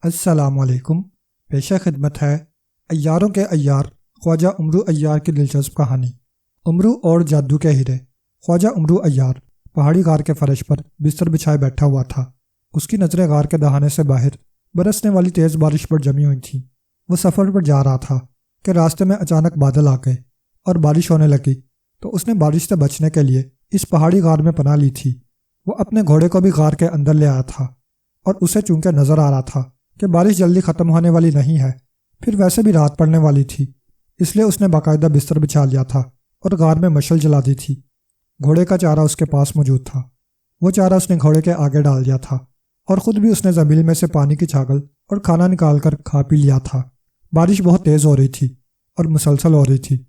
السلام علیکم۔ پیش خدمت ہے عیاروں کے عیار خواجہ عمرو عیار کی دلچسپ کہانی عمرو اور جادو کے ہیرے۔ خواجہ عمرو عیار پہاڑی غار کے فرش پر بستر بچھائے بیٹھا ہوا تھا۔ اس کی نظریں غار کے دہانے سے باہر برسنے والی تیز بارش پر جمی ہوئی تھیں۔ وہ سفر پر جا رہا تھا کہ راستے میں اچانک بادل آ گئے اور بارش ہونے لگی، تو اس نے بارش سے بچنے کے لیے اس پہاڑی غار میں پناہ لی تھی۔ وہ اپنے گھوڑے کو بھی غار کے اندر لے آیا تھا، اور اسے چونکہ نظر آ رہا تھا کہ بارش جلدی ختم ہونے والی نہیں ہے، پھر ویسے بھی رات پڑنے والی تھی، اس لیے اس نے باقاعدہ بستر بچھا لیا تھا اور غار میں مشعل جلا دی تھی۔ گھوڑے کا چارہ اس کے پاس موجود تھا۔ وہ چارہ اس نے گھوڑے کے آگے ڈال دیا تھا، اور خود بھی اس نے زنبیل میں سے پانی کی چھاگل اور کھانا نکال کر کھا پی لیا تھا۔ بارش بہت تیز ہو رہی تھی اور مسلسل ہو رہی تھی،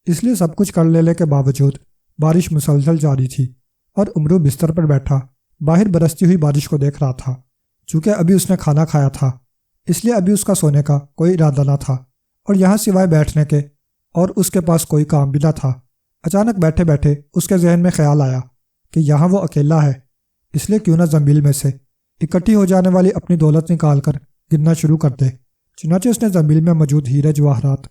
اس لیے سب کچھ کر لینے کے باوجود بارش مسلسل جاری تھی، اور عمرو بستر پر بیٹھا باہر برستی ہوئی بارش کو دیکھ رہا تھا۔ چونکہ ابھی اس نے کھانا کھایا تھا، اس لیے ابھی اس کا سونے کا کوئی ارادہ نہ تھا، اور یہاں سوائے بیٹھنے کے اور اس کے پاس کوئی کام بھی نہ تھا۔ اچانک بیٹھے بیٹھے اس کے ذہن میں خیال آیا کہ یہاں وہ اکیلا ہے، اس لیے کیوں نہ زنبیل میں سے اکٹھی ہو جانے والی اپنی دولت نکال کر گننا شروع کر دے۔ چنانچہ اس نے زنبیل میں موجود ہیرے جواہرات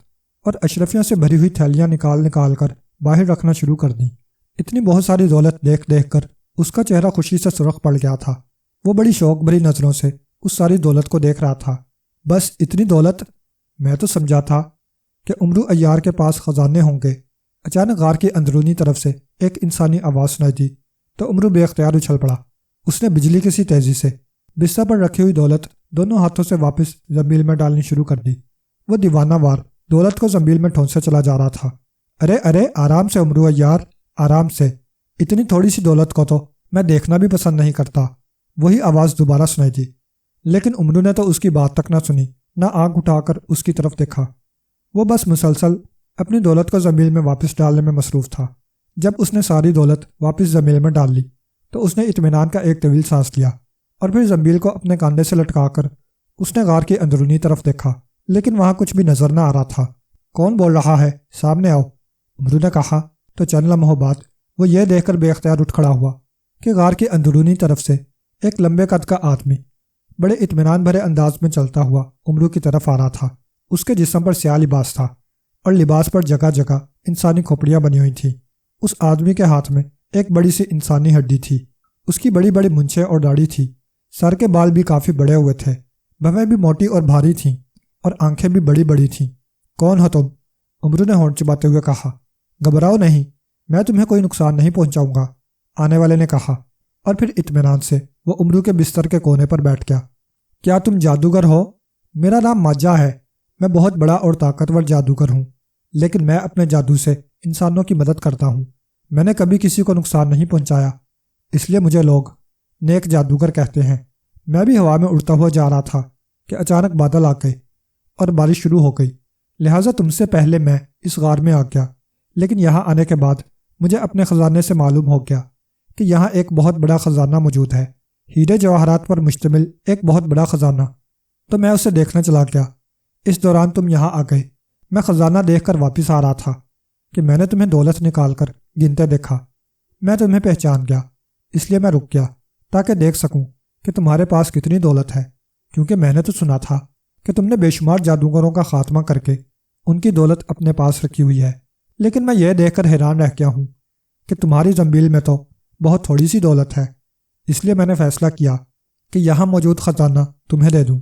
اور اشرفیاں سے بھری ہوئی تھیلیاں نکال کر باہر رکھنا شروع کر دیں۔ اتنی بہت ساری دولت دیکھ کر اس کا چہرہ خوشی سے سرخ پڑ گیا تھا۔ وہ بڑی شوق بھری نظروں سے اس ساری دولت کو دیکھ رہا تھا۔ بس اتنی دولت؟ میں تو سمجھا تھا کہ عمرو عیار کے پاس خزانے ہوں گے۔ اچانک غار کی اندرونی طرف سے ایک انسانی آواز سنائی دی، تو عمرو بے اختیار اچھل پڑا۔ اس نے بجلی کی سی تیزی سے بستر پر رکھی ہوئی دولت دونوں ہاتھوں سے واپس زنبیل میں ڈالنی شروع کر دی۔ وہ دیوانہ وار دولت کو زنبیل میں ٹھونسے چلا جا رہا تھا۔ ارے آرام سے عمرو عیار، آرام سے، اتنی تھوڑی سی دولت کو تو میں دیکھنا بھی پسند نہیں کرتا۔ وہی آواز دوبارہ سنائی دی، لیکن عمرو نے تو اس کی بات تک نہ سنی، نہ آنکھ اٹھا کر اس کی طرف دیکھا۔ وہ بس مسلسل اپنی دولت کو زنبیل میں واپس ڈالنے میں مصروف تھا۔ جب اس نے ساری دولت واپس زنبیل میں ڈال لی، تو اس نے اطمینان کا ایک طویل سانس لیا، اور پھر زنبیل کو اپنے کاندھے سے لٹکا کر اس نے غار کی اندرونی طرف دیکھا، لیکن وہاں کچھ بھی نظر نہ آ رہا تھا۔ کون بول رہا ہے؟ سامنے آؤ، عمرو نے کہا۔ تو چند لمحوں بعد وہ یہ دیکھ کر بے اختیار اٹھ کھڑا ہوا کہ غار کی اندرونی طرف سے ایک لمبے قد کا آدمی بڑے اطمینان بھرے انداز میں چلتا ہوا عمرو کی طرف آ رہا تھا۔ اس کے جسم پر سیاہ لباس تھا، اور لباس پر جگہ جگہ انسانی کھوپڑیاں بنی ہوئی تھیں۔ اس آدمی کے ہاتھ میں ایک بڑی سی انسانی ہڈی تھی۔ اس کی بڑی بڑی مونچھیں اور داڑھی تھی، سر کے بال بھی کافی بڑے ہوئے تھے، بھویں بھی موٹی اور بھاری تھیں، اور آنکھیں بھی بڑی بڑی تھیں۔ کون ہو تم؟ عمرو نے ہونٹ چباتے ہوئے کہا۔ گھبراؤ نہیں، میں تمہیں کوئی نقصان نہیں پہنچاؤں گا، آنے والے نے کہا، اور پھر اطمینان سے وہ عمرو کے بستر کے کونے پر بیٹھ گیا۔ کیا تم جادوگر ہو؟ میرا نام ماجہ ہے، میں بہت بڑا اور طاقتور جادوگر ہوں، لیکن میں اپنے جادو سے انسانوں کی مدد کرتا ہوں۔ میں نے کبھی کسی کو نقصان نہیں پہنچایا، اس لیے مجھے لوگ نیک جادوگر کہتے ہیں۔ میں بھی ہوا میں اڑتا ہوا جا رہا تھا کہ اچانک بادل آ گئے اور بارش شروع ہو گئی، لہٰذا تم سے پہلے میں اس غار میں آ گیا، لیکن یہاں آنے کے بعد مجھے اپنے خزانے سے معلوم ہو گیا کہ یہاں ایک بہت بڑا خزانہ موجود ہے، ہیرے جواہرات پر مشتمل ایک بہت بڑا خزانہ، تو میں اسے دیکھنا چلا گیا۔ اس دوران تم یہاں آ گئے۔ میں خزانہ دیکھ کر واپس آ رہا تھا کہ میں نے تمہیں دولت نکال کر گنتے دیکھا۔ میں تمہیں پہچان گیا، اس لیے میں رک گیا تاکہ دیکھ سکوں کہ تمہارے پاس کتنی دولت ہے، کیونکہ میں نے تو سنا تھا کہ تم نے بے شمار جادوگروں کا خاتمہ کر کے ان کی دولت اپنے پاس رکھی ہوئی ہے، لیکن میں یہ دیکھ کر حیران رہ گیا ہوں کہ تمہاری زنبیل میں تو بہت تھوڑی سی دولت ہے، اس لیے میں نے فیصلہ کیا کہ یہاں موجود خزانہ تمہیں دے دوں۔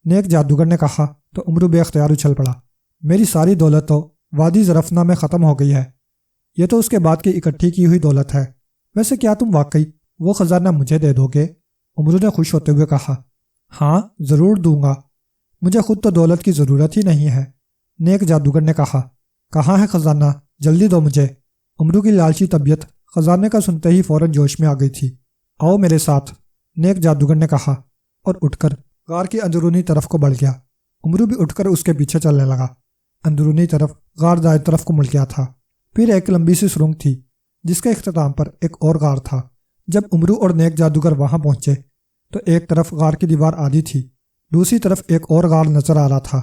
نیک جادوگر نے کہا، تو عمرو بے اختیار اچھل پڑا۔ میری ساری دولت تو وادی زرفنا میں ختم ہو گئی ہے، یہ تو اس کے بعد کی اکٹھی کی ہوئی دولت ہے۔ ویسے کیا تم واقعی وہ خزانہ مجھے دے دو گے؟ عمرو نے خوش ہوتے ہوئے کہا۔ ہاں ضرور دوں گا، مجھے خود تو دولت کی ضرورت ہی نہیں ہے۔ نیک جادوگر نے کہا۔ کہاں ہے خزانہ؟ جلدی دو مجھے۔ عمرو کی لالچی طبیعت خزانے کا سنتے ہی فوراً جوش میں آ گئی تھی۔ آؤ میرے ساتھ، نیک جادوگر نے کہا، اور اٹھ کر غار کی اندرونی طرف کو بڑھ گیا۔ عمرو بھی اٹھ کر اس کے پیچھے چلنے لگا۔ اندرونی طرف غار دائیں طرف کو مڑ گیا تھا۔ پھر ایک لمبی سی سرنگ تھی جس کے اختتام پر ایک اور غار تھا۔ جب عمرو اور نیک جادوگر وہاں پہنچے تو ایک طرف غار کی دیوار آدھی تھی، دوسری طرف ایک اور غار نظر آ رہا تھا۔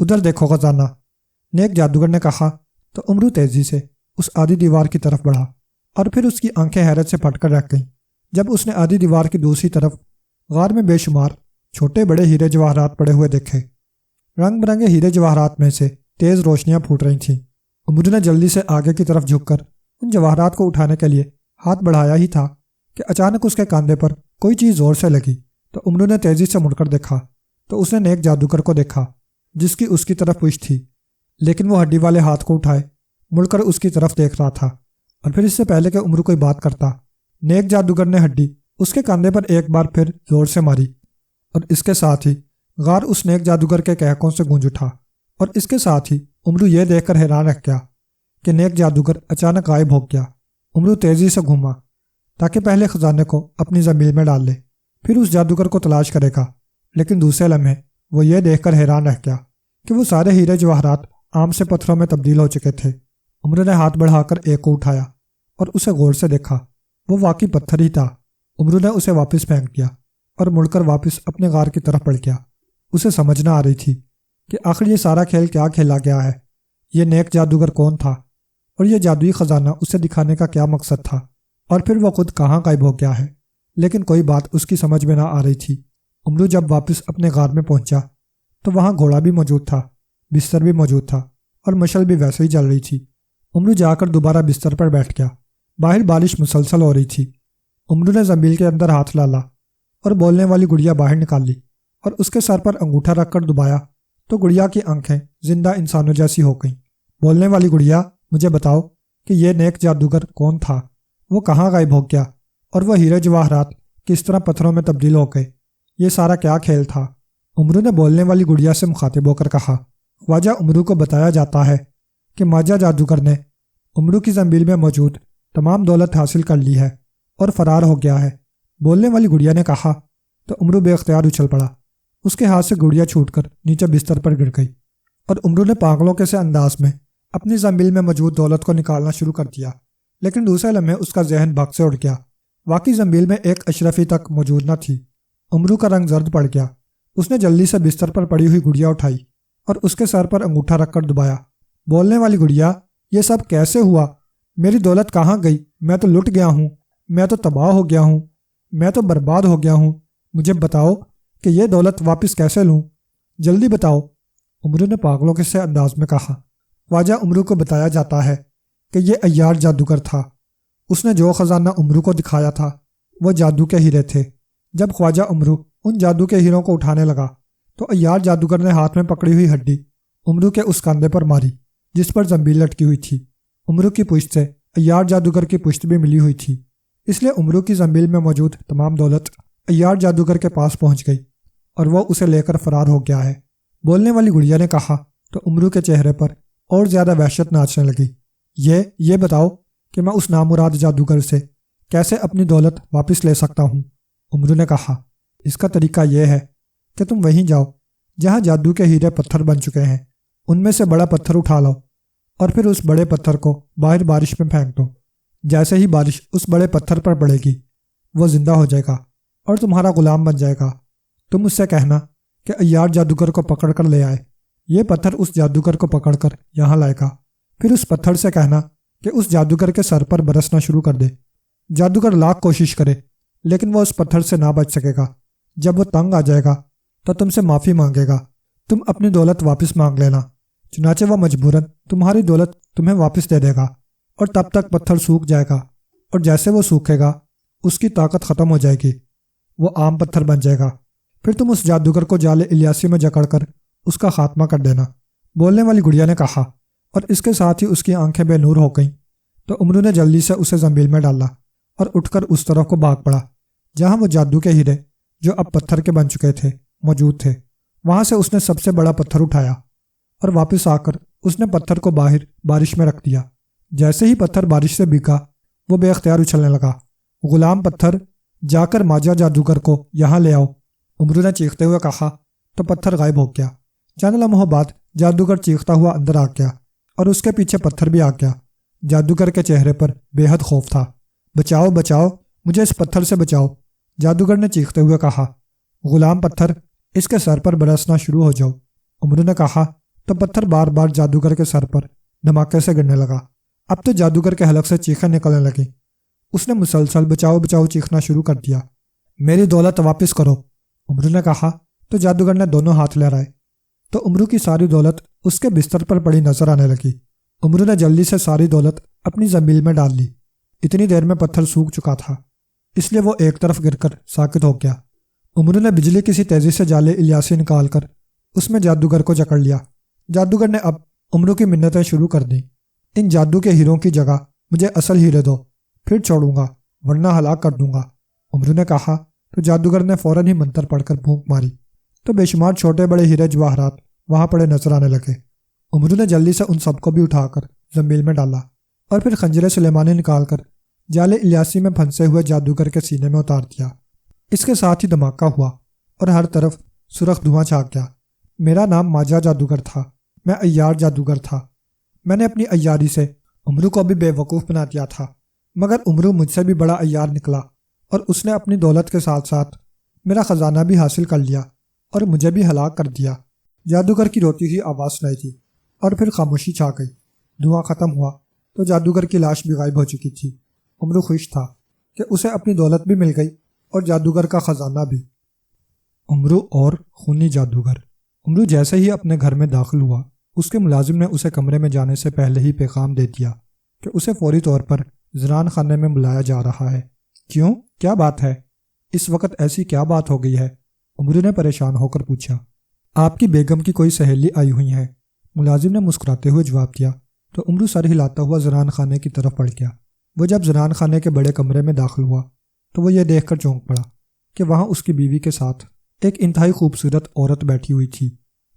ادھر دیکھو خزانہ، نیک جادوگر نے کہا، تو عمرو تیزی سے اس آدھی دیوار کی طرف بڑھا، اور پھر اس کی آنکھیں حیرت سے پھٹ کر رہ گئیں جب اس نے آدھی دیوار کی دوسری طرف غار میں بے شمار چھوٹے بڑے ہیرے جواہرات پڑے ہوئے دیکھے۔ رنگ برنگے ہیرے جواہرات میں سے تیز روشنیاں پھوٹ رہی تھیں۔ عمرو نے جلدی سے آگے کی طرف جھک کر ان جواہرات کو اٹھانے کے لیے ہاتھ بڑھایا ہی تھا کہ اچانک اس کے کاندھے پر کوئی چیز زور سے لگی تو عمرو نے تیزی سے مڑ کر دیکھا تو اس نے نیک جادوگر کو دیکھا جس کی اس کی طرف پشت تھی، لیکن وہ ہڈی والے ہاتھ کو اٹھائے مڑ کر اس کی طرف دیکھ رہا تھا۔ اور پھر اس سے پہلے کہ عمرو کوئی بات کرتا، نیک جادوگر نے ہڈی اس کے کاندھے پر ایک بار پھر زور سے ماری، اور اس کے ساتھ ہی غار اس نیک جادوگر کے کہکوں سے گونج اٹھا۔ اور اس کے ساتھ ہی عمرو یہ دیکھ کر حیران رہ گیا کہ نیک جادوگر اچانک غائب ہو گیا۔ عمرو تیزی سے گھوما تاکہ پہلے خزانے کو اپنی زمین میں ڈال لے، پھر اس جادوگر کو تلاش کرے گا، لیکن دوسرے لمحے وہ یہ دیکھ کر حیران رہ گیا کہ وہ سارے ہیرے جواہرات عام سے پتھروں میں تبدیل ہو چکے تھے۔ عمرو نے ہاتھ بڑھا کر ایک کو اٹھایا اور اسے غور سے دیکھا، وہ واقعی پتھر ہی تھا۔ عمرو نے اسے واپس پھینک دیا اور مڑ کر واپس اپنے غار کی طرف بڑھ گیا۔ اسے سمجھ نہ آ رہی تھی کہ آخر یہ سارا کھیل کیا کھیلا گیا ہے، یہ نیک جادوگر کون تھا، اور یہ جادوئی خزانہ اسے دکھانے کا کیا مقصد تھا، اور پھر وہ خود کہاں غائب ہو گیا ہے۔ لیکن کوئی بات اس کی سمجھ میں نہ آ رہی تھی۔ عمرو جب واپس اپنے غار میں پہنچا تو وہاں گھوڑا بھی موجود تھا، بستر بھی موجود تھا، اور مشعل بھی ویسے ہی جل رہی تھی۔ عمرو جا کر دوبارہ بستر پر بیٹھ گیا۔ باہر بارش مسلسل ہو رہی تھی۔ عمرو نے زنبیل کے اندر ہاتھ ڈالا اور بولنے والی گڑیا باہر نکال لی اور اس کے سر پر انگوٹھا رکھ کر دبایا تو گڑیا کی آنکھیں زندہ انسانوں جیسی ہو گئیں۔ بولنے والی گڑیا، مجھے بتاؤ کہ یہ نیک جادوگر کون تھا، وہ کہاں غائب ہو گیا، اور وہ ہیرے جواہرات کس طرح پتھروں میں تبدیل ہو گئے، یہ سارا کیا کھیل تھا؟ عمرو نے بولنے والی گڑیا سے مخاطب ہو کر کہا، خواجہ عمرو کو بتایا جاتا ہے کہ ماجہ جادوگر نے عمرو کی زنبیل میں موجود تمام دولت حاصل کر لی ہے اور فرار ہو گیا ہے۔ بولنے والی گڑیا نے کہا تو عمرو بے اختیار اچھل پڑا۔ اس کے ہاتھ سے گڑیا چھوٹ کر نیچے بستر پر گر گئی، اور عمرو نے پاگلوں کے سے انداز میں اپنی زنبیل میں موجود دولت کو نکالنا شروع کر دیا، لیکن دوسرے لمحے اس کا ذہن بھاگ سے اڑ گیا۔ واقعی زنبیل میں ایک اشرفی تک موجود نہ تھی۔ عمرو کا رنگ زرد پڑ گیا۔ اس نے جلدی سے بستر پر پڑی ہوئی گڑیا اٹھائی اور اس کے سر پر انگوٹھا رکھ کر دبایا۔ بولنے والی گڑیا، یہ سب کیسے ہوا؟ میری دولت کہاں گئی؟ میں تو لٹ گیا ہوں، میں تو تباہ ہو گیا ہوں، میں تو برباد ہو گیا ہوں۔ مجھے بتاؤ کہ یہ دولت واپس کیسے لوں، جلدی بتاؤ۔ عمرو نے پاگلوں کے سے انداز میں کہا۔ خواجہ عمرو کو بتایا جاتا ہے کہ یہ عیار جادوگر تھا۔ اس نے جو خزانہ عمرو کو دکھایا تھا وہ جادو کے ہیرے تھے۔ جب خواجہ عمرو ان جادو کے ہیروں کو اٹھانے لگا تو عیار جادوگر نے ہاتھ میں پکڑی ہوئی ہڈی عمرو کے اس کاندھے پر ماری جس پر زنبیل لٹکی ہوئی تھی۔ عمرو کی پشت سے عیار جادوگر کی پشت بھی ملی ہوئی تھی، اس لیے عمرو کی زنبیل میں موجود تمام دولت عیار جادوگر کے پاس پہنچ گئی اور وہ اسے لے کر فرار ہو گیا ہے۔ بولنے والی گڑیا نے کہا تو عمرو کے چہرے پر اور زیادہ وحشت ناچنے لگی۔ یہ بتاؤ کہ میں اس نامراد جادوگر سے کیسے اپنی دولت واپس لے سکتا ہوں؟ عمرو نے کہا، اس کا طریقہ یہ ہے کہ تم وہیں جاؤ جہاں جادو کے ہیرے پتھر بن چکے ہیں، ان میں سے بڑا پتھر اٹھا لو اور پھر اس بڑے پتھر کو باہر بارش میں پھینک دو۔ جیسے ہی بارش اس بڑے پتھر پر پڑے گی وہ زندہ ہو جائے گا اور تمہارا غلام بن جائے گا۔ تم اس سے کہنا کہ عیار جادوگر کو پکڑ کر لے آئے، یہ پتھر اس جادوگر کو پکڑ کر یہاں لائے گا۔ پھر اس پتھر سے کہنا کہ اس جادوگر کے سر پر برسنا شروع کر دے۔ جادوگر لاکھ کوشش کرے لیکن وہ اس پتھر سے نہ بچ سکے گا۔ جب وہ تنگ آ جائے گا تو تم سے معافی مانگے گا، تم اپنی دولت واپس مانگ لینا، چنانچہ وہ مجبوراً تمہاری دولت تمہیں واپس دے دے گا، اور تب تک پتھر سوکھ جائے گا، اور جیسے وہ سوکھے گا اس کی طاقت ختم ہو جائے گی، وہ عام پتھر بن جائے گا۔ پھر تم اس جادوگر کو جال الیاسی میں جکڑ کر اس کا خاتمہ کر دینا۔ بولنے والی گڑیا نے کہا، اور اس کے ساتھ ہی اس کی آنکھیں بے نور ہو گئیں تو عمرو نے جلدی سے اسے زنبیل میں ڈالا اور اٹھ کر اس طرف کو بھاگ پڑا جہاں وہ جادو کے ہیرے جو اب پتھر کے بن چکے تھے موجود تھے۔ وہاں سے اس نے سب سے بڑا پتھر اٹھایا اور واپس آ کر اس نے پتھر کو باہر بارش میں رکھ دیا۔ جیسے ہی پتھر بارش سے بھیگا وہ بے اختیار اچھلنے لگا۔ غلام پتھر، جا کر ماجہ جادوگر کو یہاں لے آؤ، عمرو نے چیختے ہوئے کہا تو پتھر غائب ہو گیا۔ چند لمحوں بعد جادوگر چیختا ہوا اندر آ گیا اور اس کے پیچھے پتھر بھی آ گیا۔ جادوگر کے چہرے پر بے حد خوف تھا۔ بچاؤ بچاؤ، مجھے اس پتھر سے بچاؤ، جادوگر نے چیختے ہوئے کہا۔ غلام پتھر، اس کے سر پر برسنا شروع ہو جاؤ، عمرو نے کہا تو پتھر بار بار جادوگر کے سر پر دھماکے سے گرنے لگا۔ اب تو جادوگر کے حلق سے چیخیں نکلنے لگیں۔ اس نے مسلسل بچاؤ بچاؤ چیخنا شروع کر دیا۔ میری دولت واپس کرو، عمرو نے کہا تو جادوگر نے دونوں ہاتھ لہرائے تو امرو کی ساری دولت اس کے بستر پر پڑی نظر آنے لگی۔ امرو نے جلدی سے ساری دولت اپنی زنبیل میں ڈال لی۔ اتنی دیر میں پتھر سوکھ چکا تھا، اس لیے وہ ایک طرف گر کر ساکت ہو گیا۔ امرو نے بجلی کسی تیزی سے جالے الیاسی نکال کر اس میں جادوگر کو جکڑ لیا۔ جادوگر نے اب امرو کی منتیں شروع کر دیں، ان جادو کے ہیروں کی جگہ مجھے اصل ہیرے دو، پھر چھوڑوں گا ورنہ ہلاک کر دوں گا۔ امرو نے کہا تو جادوگر نے فوراً ہی منتر پڑھ کر پھونک ماری تو بے شمار چھوٹے بڑے ہیرے جواہرات وہاں پڑے نظر آنے لگے۔ امرو نے جلدی سے ان سب کو بھی اٹھا کر زنبیل میں ڈالا اور پھر خنجر سلیمانی نکال کر جالے الیاسی میں پھنسے ہوئے جادوگر کے سینے میں اتار دیا۔ اس کے ساتھ ہی دھماکہ ہوا اور ہر طرف سرخ دھواں چھا گیا۔ میرا نام ماجا جادوگر تھا، میں عیار جادوگر تھا۔ میں نے اپنی عیاری سے امرو کو بھی بے وقوف بنا دیا تھا، مگر امرو مجھ سے بھی بڑا عیار نکلا اور اس نے اپنی دولت کے ساتھ ساتھ میرا خزانہ بھی حاصل کر لیا اور مجھے بھی ہلاک کر دیا۔ جادوگر کی روتی ہوئی آواز سنائی تھی اور پھر خاموشی چھا گئی۔ دھواں ختم ہوا تو جادوگر کی لاش بھی غائب ہو چکی تھی۔ امرو خوش تھا کہ اسے اپنی دولت بھی مل گئی اور جادوگر کا خزانہ بھی۔ امرو اور خونی جادوگر۔ امرو جیسے ہی اپنے گھر میں داخل ہوا، اس کے ملازم نے اسے کمرے میں جانے سے پہلے ہی پیغام دے دیا کہ اسے فوری طور پر زنان خانے میں بلایا جا رہا ہے۔ کیوں؟ کیا بات ہے؟ اس وقت ایسی کیا بات ہو گئی ہے؟ امرو نے پریشان ہو کر پوچھا۔ آپ کی بیگم کی کوئی سہیلی آئی ہوئی ہے، ملازم نے مسکراتے ہوئے جواب دیا تو امرو سر ہلاتا ہوا زنان خانے کی طرف بڑھ گیا۔ وہ جب زنان خانے کے بڑے کمرے میں داخل ہوا تو وہ یہ دیکھ کر چونک پڑا کہ وہاں اس کی بیوی کے ساتھ ایک انتہائی خوبصورت عورت بیٹھی ہوئی تھی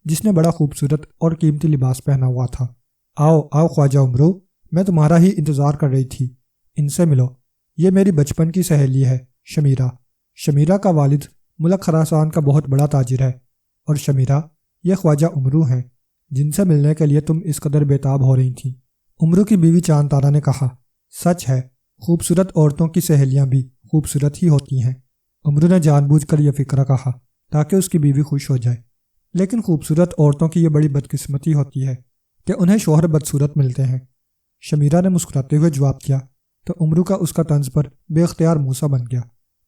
جس نے بڑا خوبصورت اور قیمتی لباس پہنا ہوا تھا۔ آؤ آؤ خواجہ امرو، میں تمہارا ہی انتظار کر رہی تھی، ان سے ملو۔ یہ میری بچپن کی سہیلی ہے شمیرہ۔ شمیرہ کا والد ملک خراسان کا بہت بڑا تاجر ہے، اور شمیرہ یہ خواجہ امرو ہیں جن سے ملنے کے لیے تم اس قدر بےتاب ہو رہی تھیں۔ امرو کی بیوی چاند تارا نے کہا، سچ ہے، خوبصورت عورتوں کی سہیلیاں بھی خوبصورت ہی ہوتی ہیں۔ امرو نے جان بوجھ کر یہ فکرہ کہا تاکہ اس کی بیوی خوش ہو جائے، لیکن خوبصورت عورتوں کی یہ بڑی بدقسمتی ہوتی ہے کہ انہیں شوہر بدصورت ملتے ہیں۔ شمیرہ نے مسکراتے ہوئے جواب دیا تو امرو کا اس کا طنز پر بے اختیار منہ سا بن گیا،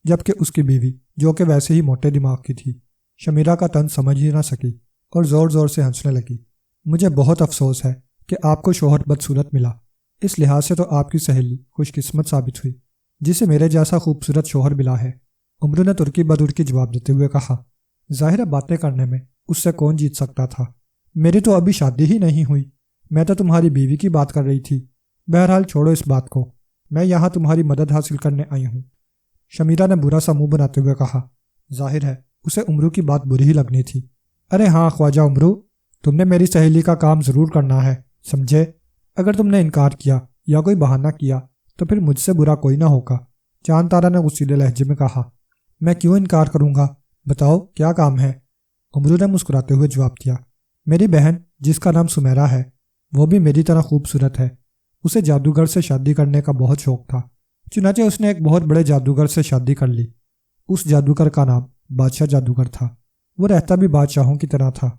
جبکہ اس کی بیوی جو کہ ویسے ہی موٹے دماغ کی تھی شمیرہ کا طنز سمجھ ہی نہ سکی اور زور زور سے ہنسنے لگی۔ مجھے بہت افسوس ہے کہ آپ کو شوہر بدصورت ملا، اس لحاظ سے تو آپ کی سہیلی خوش قسمت ثابت ہوئی جسے میرے جیسا خوبصورت شوہر ملا ہے۔ امرو نے ترکی بدرکی جواب دیتے ہوئے کہا، ظاہر ہے باتیں کرنے میں اس سے کون جیت سکتا تھا، میری تو ابھی شادی ہی نہیں ہوئی، میں تو تمہاری بیوی کی بات کر رہی تھی۔ بہرحال چھوڑو اس بات کو، میں یہاں تمہاری مدد حاصل کرنے آئی ہوں۔ شمیرہ نے برا سا منہ بناتے ہوئے کہا۔ ظاہر ہے اسے امرو کی بات بری ہی لگنی تھی۔ ارے ہاں خواجہ امرو، تم نے میری سہیلی کا کام ضرور کرنا ہے، سمجھے؟ اگر تم نے انکار کیا یا کوئی بہانہ کیا تو پھر مجھ سے برا کوئی نہ ہوگا۔ چاند تارا نے غصیلے لہجے میں کہا۔ میں کیوں انکار کروں گا، بتاؤ کیا کام ہے؟ امرو نے مسکراتے ہوئے جواب دیا، میری بہن جس کا نام سمیرہ ہے وہ بھی میری طرح خوبصورت ہے، اسے جادوگر سے شادی کرنے کا بہت شوق تھا، چنانچہ اس نے ایک بہت بڑے جادوگر سے شادی کر لی۔ اس جادوگر کا نام بادشاہ جادوگر تھا، وہ رہتا بھی بادشاہوں کی طرح تھا،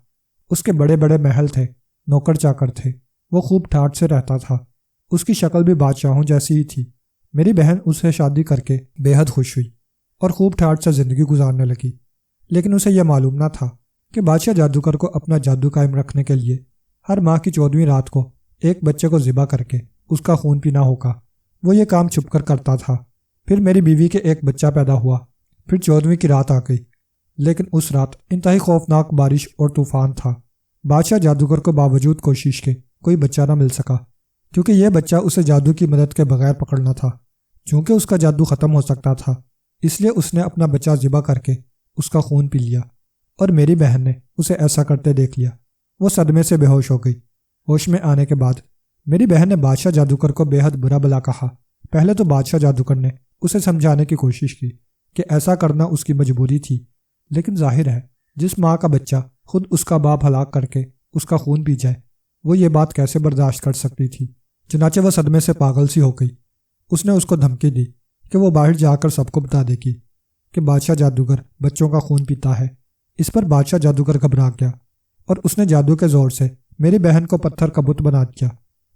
اس کے بڑے بڑے محل تھے، نوکر چاکر تھے، وہ خوب ٹھاٹ سے رہتا تھا، اس کی شکل بھی بادشاہوں جیسی ہی تھی۔ میری بہن اس سے شادی کر کے بے حد خوش ہوئی اور خوب ٹھاٹ سے زندگی گزارنے لگی، لیکن اسے یہ معلوم نہ تھا کہ بادشاہ جادوگر کو اپنا جادو قائم رکھنے کے لیے ہر ماہ کی 14ویں رات کو ایک بچے کو ذبح کر کے اس کا خون پینا ہوگا۔ وہ یہ کام چھپ کر کرتا تھا۔ پھر میری بیوی کے ایک بچہ پیدا ہوا، پھر 14ویں کی رات آ گئی، لیکن اس رات انتہائی خوفناک بارش اور طوفان تھا۔ بادشاہ جادوگر کو باوجود کوشش کے کوئی بچہ نہ مل سکا، کیونکہ یہ بچہ اسے جادو کی مدد کے بغیر پکڑنا تھا۔ چونکہ اس کا جادو ختم ہو سکتا تھا، اس لیے اس نے اپنا بچہ ذبح کر کے اس کا خون پی لیا، اور میری بہن نے اسے ایسا کرتے دیکھ لیا۔ وہ صدمے سے بے ہوش ہو گئی۔ ہوش میں آنے کے بعد میری بہن نے بادشاہ جادوگر کو بے حد برا بلا کہا۔ پہلے تو بادشاہ جادوگر نے اسے سمجھانے کی کوشش کی کہ ایسا کرنا اس کی مجبوری تھی، لیکن ظاہر ہے جس ماں کا بچہ خود اس کا باپ ہلاک کر کے اس کا خون پی جائے، وہ یہ بات کیسے برداشت کر سکتی تھی؟ چنانچہ وہ صدمے سے پاگل سی ہو گئی۔ اس نے اس کو دھمکی دی کہ وہ باہر جا کر سب کو بتا دے گی کہ بادشاہ جادوگر بچوں کا خون پیتا ہے۔ اس پر بادشاہ جادوگر گھبرا گیا اور اس نے جادو کے زور سے میری بہن کو پتھر کا بت بنا دیا،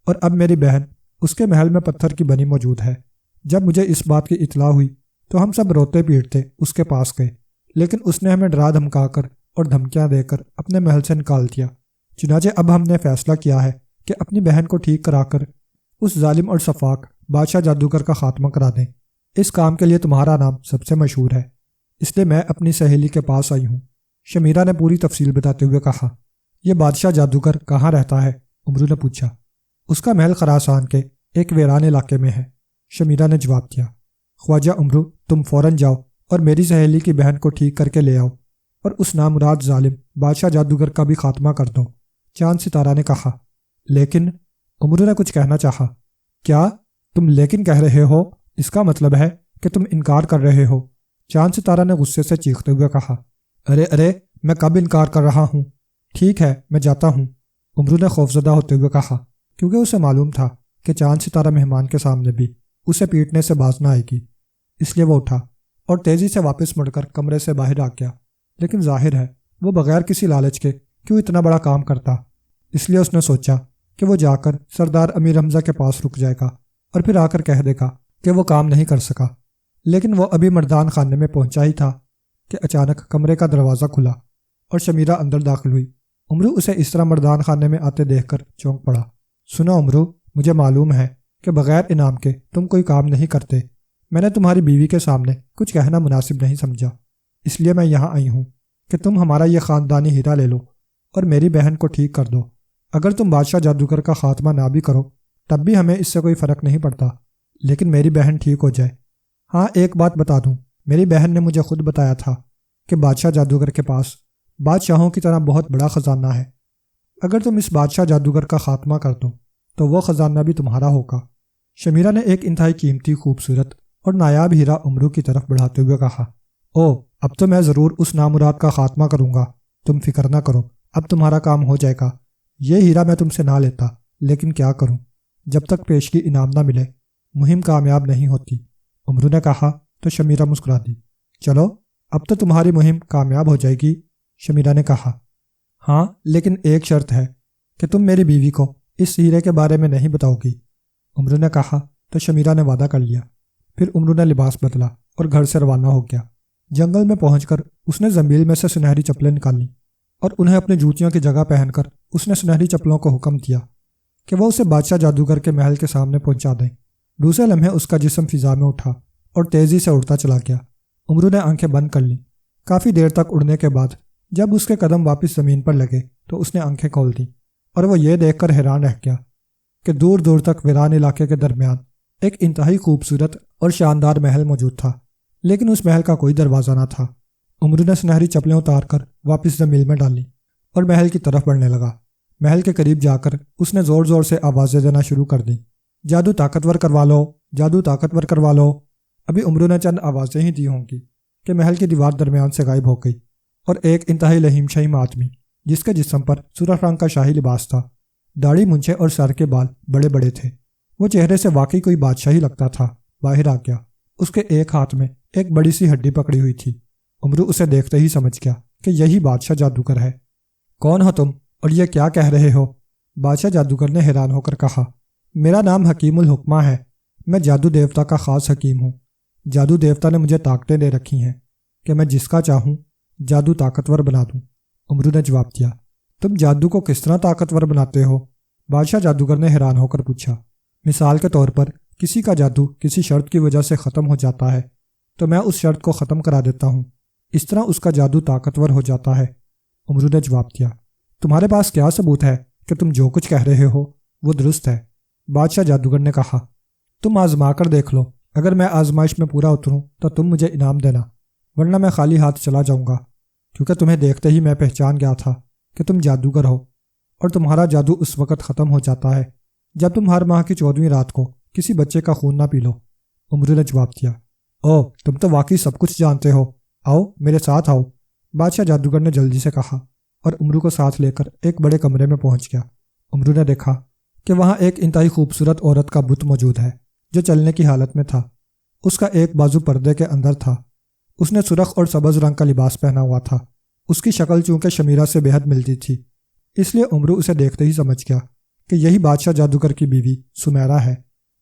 اور اب میری بہن اس کے محل میں پتھر کی بنی موجود ہے۔ جب مجھے اس بات کی اطلاع ہوئی تو ہم سب روتے پیٹتے اس کے پاس گئے، لیکن اس نے ہمیں ڈرا دھمکا کر اور دھمکیاں دے کر اپنے محل سے نکال دیا۔ چنانچہ اب ہم نے فیصلہ کیا ہے کہ اپنی بہن کو ٹھیک کرا کر اس ظالم اور شفاق بادشاہ جادوگر کا خاتمہ کرا دیں۔ اس کام کے لیے تمہارا نام سب سے مشہور ہے، اس لیے میں اپنی سہیلی کے پاس آئی ہوں۔ شمیرہ نے پوری تفصیل بتاتے ہوئے کہا۔ یہ بادشاہ جادوگر کہاں رہتا ہے؟ امرو نے پوچھا۔ اس کا محل خراسان کے ایک ویران علاقے میں ہے، شمیرہ نے جواب دیا۔ خواجہ امرو، تم فوراً جاؤ اور میری سہیلی کی بہن کو ٹھیک کر کے لے آؤ اور اس نامراد ظالم بادشاہ جادوگر کا بھی خاتمہ کر دو، چاند ستارہ نے کہا۔ لیکن امرو نے کچھ کہنا چاہا۔ کیا تم لیکن کہہ رہے ہو؟ اس کا مطلب ہے کہ تم انکار کر رہے ہو، چاند ستارہ نے غصے سے چیختے ہوئے کہا۔ ارے میں کب انکار کر رہا ہوں؟ ٹھیک ہے میں جاتا ہوں، امرو نے خوفزدہ ہوتے ہوئے کہا، کیونکہ اسے معلوم تھا کہ چاند ستارہ مہمان کے سامنے بھی اسے پیٹنے سے باز نہ آئے گی۔ اس لیے وہ اٹھا اور تیزی سے واپس مڑ کر کمرے سے باہر آ گیا۔ لیکن ظاہر ہے وہ بغیر کسی لالچ کے کیوں اتنا بڑا کام کرتا، اس لیے اس نے سوچا کہ وہ جا کر سردار امیر حمزہ کے پاس رک جائے گا اور پھر آ کر کہہ دے گا کہ وہ کام نہیں کر سکا۔ لیکن وہ ابھی مردان خانے میں پہنچا ہی تھا کہ اچانک کمرے کا دروازہ کھلا اور شمیرہ اندر داخل ہوئی۔ امرو اسے اس طرح مردان خانے میں آتے دیکھ کر چونک پڑا۔ سنو امرو، مجھے معلوم ہے کہ بغیر انعام کے تم کوئی کام نہیں کرتے۔ میں نے تمہاری بیوی کے سامنے کچھ کہنا مناسب نہیں سمجھا، اس لیے میں یہاں آئی ہوں کہ تم ہمارا یہ خاندانی ہیرا لے لو اور میری بہن کو ٹھیک کر دو۔ اگر تم بادشاہ جادوگر کا خاتمہ نہ بھی کرو تب بھی ہمیں اس سے کوئی فرق نہیں پڑتا، لیکن میری بہن ٹھیک ہو جائے۔ ہاں ایک بات بتا دوں، میری بہن نے مجھے خود بتایا تھا کہ بادشاہ جادوگر کے پاس بادشاہوں کی طرح بہت بڑا خزانہ ہے۔ اگر تم اس بادشاہ جادوگر کا خاتمہ کر دو تو وہ خزانہ بھی تمہارا ہوگا۔ شمیرہ نے ایک انتہائی قیمتی، خوبصورت اور نایاب ہیرا امرو کی طرف بڑھاتے ہوئے کہا۔ او، اب تو میں ضرور اس نامراد کا خاتمہ کروں گا، تم فکر نہ کرو، اب تمہارا کام ہو جائے گا۔ یہ ہیرا میں تم سے نہ لیتا، لیکن کیا کروں، جب تک پیشگی انعام نہ ملے مہم کامیاب نہیں ہوتی، امرو نے کہا تو شمیرہ مسکرا دی۔ چلو اب تو تمہاری مہم کامیاب ہو جائے گی، شمیرہ نے کہا۔ ہاں لیکن ایک شرط ہے کہ تم میری بیوی کو اس ہیرے کے بارے میں نہیں بتاؤ گی، امرو نے کہا تو شمیرہ نے وعدہ کر لیا۔ پھر امرو نے لباس بدلا اور گھر سے روانہ ہو گیا۔ جنگل میں پہنچ کر اس نے زنبیل میں سے سنہری چپلیں نکالیں اور انہیں اپنی جوتیوں کی جگہ پہن کر اس نے سنہری چپلوں کو حکم دیا کہ وہ اسے بادشاہ جادوگر کے محل کے سامنے پہنچا دیں۔ دوسرے لمحے اس کا جسم فضا میں اٹھا اور تیزی سے اڑتا چلا گیا۔ امرو نے آنکھیں بند کر لیں۔ کافی دیر تک اڑنے کے بعد جب اس کے قدم واپس زمین پر لگے تو اس نے آنکھیں کھول دیں اور وہ یہ دیکھ کر حیران رہ گیا کہ دور دور تک ویران علاقے کے درمیان ایک انتہائی خوبصورت اور شاندار محل موجود تھا، لیکن اس محل کا کوئی دروازہ نہ تھا۔ امرو نے سنہری چپلیں اتار کر واپس زمین میں ڈالیں اور محل کی طرف بڑھنے لگا۔ محل کے قریب جا کر اس نے زور زور سے آوازیں دینا شروع کر دیں۔ جادو طاقتور کروا لو، جادو طاقتور کروا لو۔ ابھی امرو نے چند آوازیں ہی دی ہوں گی کہ محل کی دیوار درمیان سے غائب ہو گئی اور ایک انتہائی لہیم شہیم آدمی جس کے جسم پر سرخ رنگ کا شاہی لباس تھا، داڑھی مونچھیں اور سر کے بال بڑے بڑے تھے، وہ چہرے سے واقعی کوئی بادشاہ ہی لگتا تھا، باہر آ گیا۔ اس کے ایک ہاتھ میں ایک بڑی سی ہڈی پکڑی ہوئی تھی۔ امرو اسے دیکھتے ہی سمجھ گیا کہ یہی بادشاہ جادوگر ہے۔ کون ہو تم اور یہ کیا کہہ رہے ہو؟ بادشاہ جادوگر نے حیران ہو کر کہا۔ میرا نام حکیم الحکمہ ہے، میں جادو دیوتا کا خاص حکیم ہوں۔ جادو دیوتا نے مجھے طاقتیں دے رکھی ہیں کہ میں جس کا چاہوں جادو طاقتور بنا دوں، امرو نے جواب دیا۔ تم جادو کو کس طرح طاقتور بناتے ہو؟ بادشاہ جادوگر نے حیران ہو کر پوچھا۔ مثال کے طور پر کسی کا جادو کسی شرط کی وجہ سے ختم ہو جاتا ہے تو میں اس شرط کو ختم کرا دیتا ہوں، اس طرح اس کا جادو طاقتور ہو جاتا ہے، امرو نے جواب دیا۔ تمہارے پاس کیا ثبوت ہے کہ تم جو کچھ کہہ رہے ہو وہ درست ہے؟ بادشاہ جادوگر نے کہا۔ تم آزما کر دیکھ لو، اگر میں آزمائش میں پورا اتروں تو تم مجھے انعام دینا، ورنہ میں خالی ہاتھ چلا جاؤں گا، کیونکہ تمہیں دیکھتے ہی میں پہچان گیا تھا کہ تم جادوگر ہو اور تمہارا جادو اس وقت ختم ہو جاتا ہے جب تم ہر ماہ کی 14ویں رات کو کسی بچے کا خون نہ پی لو، امرو نے جواب دیا۔ او، تم تو واقعی سب کچھ جانتے ہو، آؤ میرے ساتھ آؤ، بادشاہ جادوگر نے جلدی سے کہا اور امرو کو ساتھ لے کر ایک بڑے کمرے میں پہنچ گیا۔ امرو نے دیکھا کہ وہاں ایک انتہائی خوبصورت عورت کا بت موجود ہے جو چلنے کی حالت میں تھا۔ اس کا ایک بازو پردے کے اندر تھا۔ اس نے سرخ اور سبز رنگ کا لباس پہنا ہوا تھا۔ اس کی شکل چونکہ شمیرہ سے بے حد ملتی تھی، اس لیے امرو اسے دیکھتے ہی سمجھ گیا کہ یہی بادشاہ جادوگر کی بیوی سمیرہ ہے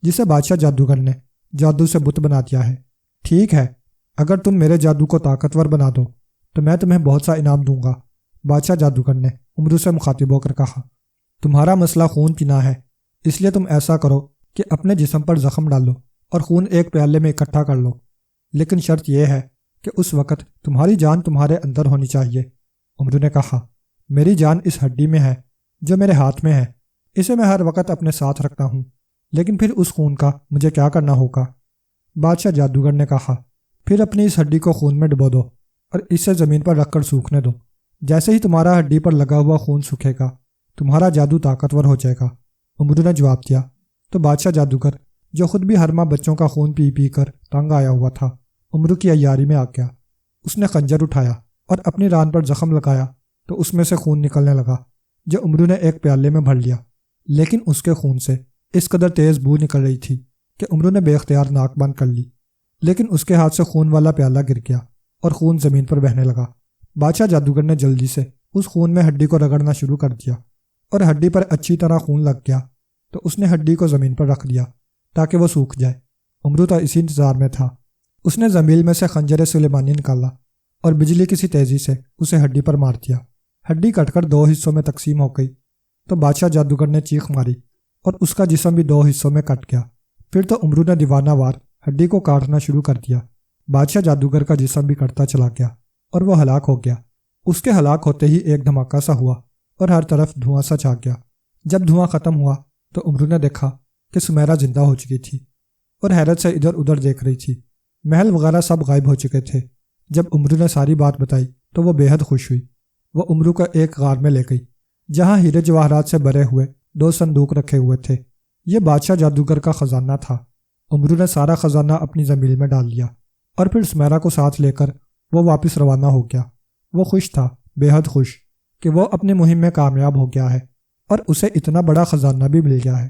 جسے بادشاہ جادوگر نے جادو سے بت بنا دیا ہے۔ ٹھیک ہے، اگر تم میرے جادو کو طاقتور بنا دو تو میں تمہیں بہت سا انعام دوں گا، بادشاہ جادوگر نے عمرو سے مخاطب ہو کر کہا، تمہارا مسئلہ خون پینا ہے، اس لیے تم ایسا کرو کہ اپنے جسم پر زخم ڈالو اور خون ایک پیالے میں اکٹھا کر لو، لیکن شرط یہ ہے کہ اس وقت تمہاری جان تمہارے اندر ہونی چاہیے۔ عمرو نے کہا، میری جان اس ہڈی میں ہے جو میرے ہاتھ میں ہے، اسے میں ہر وقت اپنے ساتھ رکھتا ہوں، لیکن پھر اس خون کا مجھے کیا کرنا ہوگا؟ بادشاہ جادوگر نے کہا، پھر اپنی اس ہڈی کو خون میں ڈبو دو اور اسے زمین پر رکھ کر سوکھنے دو۔ جیسے ہی تمہارا ہڈی پر لگا ہوا خون سوکھے گا، تمہارا جادو طاقتور ہو جائے گا۔ عمرو نے جواب دیا تو بادشاہ جادوگر، جو خود بھی ہر ماہ بچوں کا خون پی پی کر تنگ آیا ہوا تھا، عمرو کی عیاری میں آ گیا۔ اس نے خنجر اٹھایا اور اپنی ران پر زخم لگایا تو اس میں سے خون نکلنے لگا، جو عمرو نے ایک پیالے میں بھر لیا، لیکن اس کے خون سے اس قدر تیز بو نکل رہی تھی کہ عمرو نے بے اختیار ناک بند کر لی، لیکن اس کے ہاتھ سے خون والا پیالہ گر گیا اور خون زمین پر بہنے لگا۔ بادشاہ جادوگر نے جلدی سے اس خون میں ہڈی کو رگڑنا شروع کر دیا، اور ہڈی پر اچھی طرح خون لگ گیا تو اس نے ہڈی کو زمین پر رکھ دیا تاکہ وہ سوکھ جائے۔ عمرو تو اسی انتظار میں تھا۔ اس نے زنبیل میں سے خنجر سلیمانی نکالا اور بجلی کسی تیزی سے اسے ہڈی پر مار دیا۔ ہڈی کٹ کر 2 حصوں میں تقسیم ہو گئی تو بادشاہ جادوگر نے چیخ ماری اور اس کا جسم بھی 2 حصوں میں کٹ گیا۔ پھر تو عمرو نے دیوانہ وار ہڈی کو کاٹنا شروع کر دیا۔ بادشاہ جادوگر کا جسم بھی کٹتا چلا گیا اور وہ ہلاک ہو گیا۔ اس کے ہلاک ہوتے ہی ایک دھماکہ سا ہوا اور ہر طرف دھواں سا چھا گیا۔ جب دھواں ختم ہوا تو عمرو نے دیکھا کہ سمیرا زندہ ہو چکی تھی اور حیرت سے ادھر ادھر دیکھ رہی تھی۔ محل وغیرہ سب غائب ہو چکے تھے۔ جب عمرو نے ساری بات بتائی تو وہ بے حد خوش ہوئی۔ وہ عمرو کو ایک غار میں لے گئی جہاں ہیرے جواہرات سے بھرے ہوئے 2 صندوق رکھے ہوئے تھے۔ یہ بادشاہ جادوگر کا خزانہ تھا۔ عمرو نے سارا خزانہ اپنی زنبیل میں ڈال لیا اور پھر سمیرا کو ساتھ لے کر وہ واپس روانہ ہو گیا۔ وہ خوش تھا، بے حد خوش، کہ وہ اپنی مہم میں کامیاب ہو گیا ہے اور اسے اتنا بڑا خزانہ بھی مل گیا ہے۔